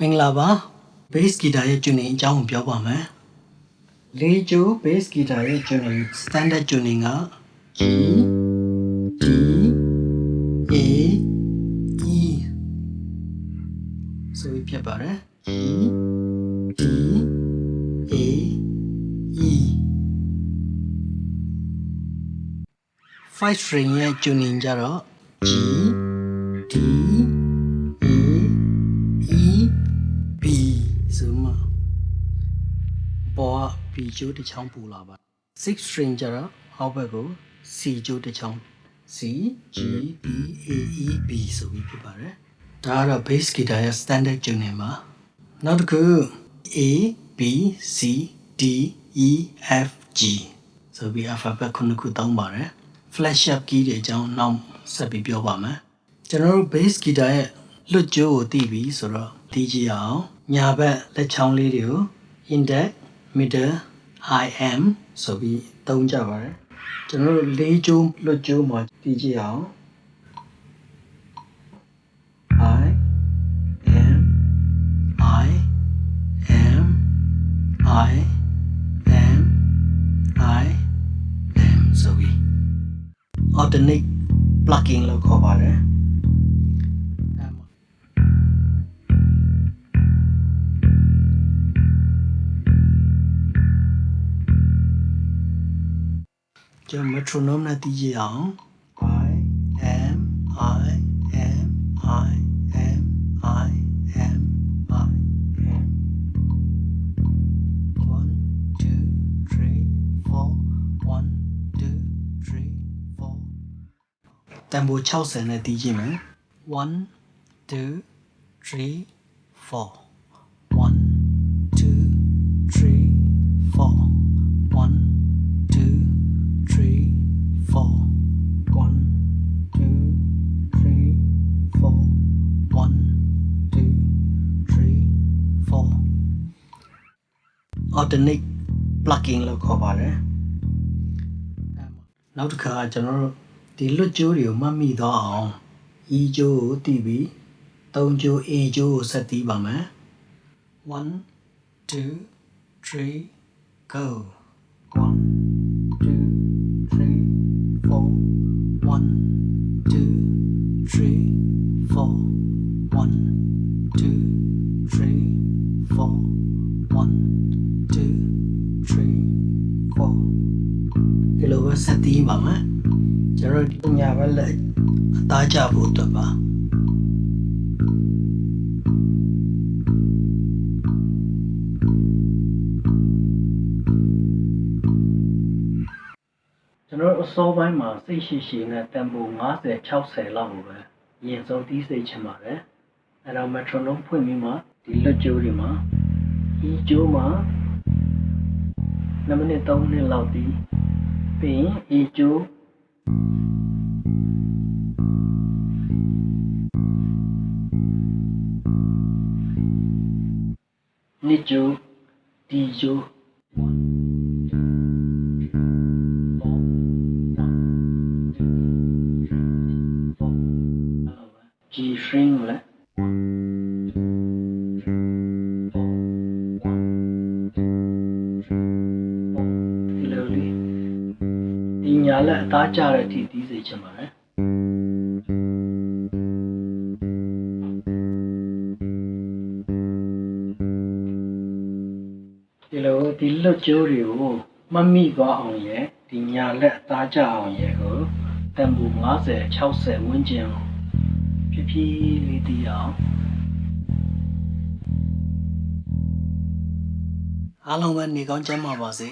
မင်္ဂလာပါ bass guitar ရဲ့ tuning အကြောင်းကိုပြောပါမယ်လေးကျိုး bass guitar ရဲ့ tuning standard tuning က G D A E ဆိုပြီးဖြစ်ပါတယ် G D A E 5 string ရဲ့ tuning ကြတော့ G D B ဆိုမှပေါ်က B ကျိုးတစ်ချောင်းပူလာပါ6 string ကြတော့အောက်ဘက်ကို C ကျိုးတစ်ချောင်း C G D A E B ဆိုပြီးဖြစ်ပါတယ်ဒါကတော့ bass guitar ရဲ့ standard tuning ပါနောက်တစ်ခု A B C D E F G ဆိုပြီး alphabet ခုနှစ်ခုသုံးပါတယ် flat sharp key တွေအကြောင်းနောက်ဆက်ပြီးပြောပါမယ်ကျွန်တော်တို့ bass guitar ရဲ့လွတ်ကျိုးကိုသိပြီဆိုတော့သိကြအောင်ညာဘက်လက်ချောင်းလေးတွေကို index middle IM ဆိုပြီးသုံးကြပါတယ်ကျွန်တော်တို့လေးကျိုးလွတ်ကျိုးမှာသိကြအောင် I M I M I M I M ဆိုပြီး alternate plucking လို့ခေါ်ပါတယ်ကျွန်တော် metronome နဲ့တီးကြအောင် I M I M I M I M I M 1 2 3 4 1 2 3 4တန်ဖိုး60နဲ့တီးကြည့်မယ်1 2 3 4 1 2 3 4 1 2 3 4 1 2 3 4 1 2 3 4 alternate plucking လို့ခေါ်ပါတယ်နောက်တစ်ခါကျွန်တော်တို့ဒီလွတ်ကျိုးတွေကိုမှတ်မိသွားအောင် E ကျိုးကိုတီးပြီး3ကျိုး A ကျိုးကိုဆက်တီးပါမယ်1 2 3 go 1 2 3 4 1 2 3 4 1 2 3 4 1 2 3 4ဒီလိုပဲဆက်တီးပါမယ်ကျွန်တော်ညာဘက်လက်အသားကျဖို့အတွက်ပါကျွန်တော်အစောပိုင်းမှာစိတ်ရှိရှိနဲ့တန်ဖိုး50 60လောက်ကိုပဲရင်ဆုံးတီးစိတ်ချင်ပါတယ်အဲ့တော့ metronome ဖွင့်ပြီးမှဒီလက်ကျိုးတွေမှာ E ကျိုးမှာ2မိနစ်3မိနစ်လောက်တီးပြီးရင် E ကျိုးနှစ်ကျိုး D ကျိုးG string လဲဒီလိုလေးဒီညာလက်အသားကျတဲ့အထိတီးစေချင်ပါတယ်ဒီလိုဒီလွတ်ကျိုးတွေကိုမမိသွားအောင်ရယ်ဒီညာလက်အသားကျအောင်ရယ်ကိုတန်ဖိုး50 60ဝန်းကျင်ဖြည်းဖြည်းလေးတီးအောင်အားလုံးပဲနေကောင်းကျန်းမာပါစေ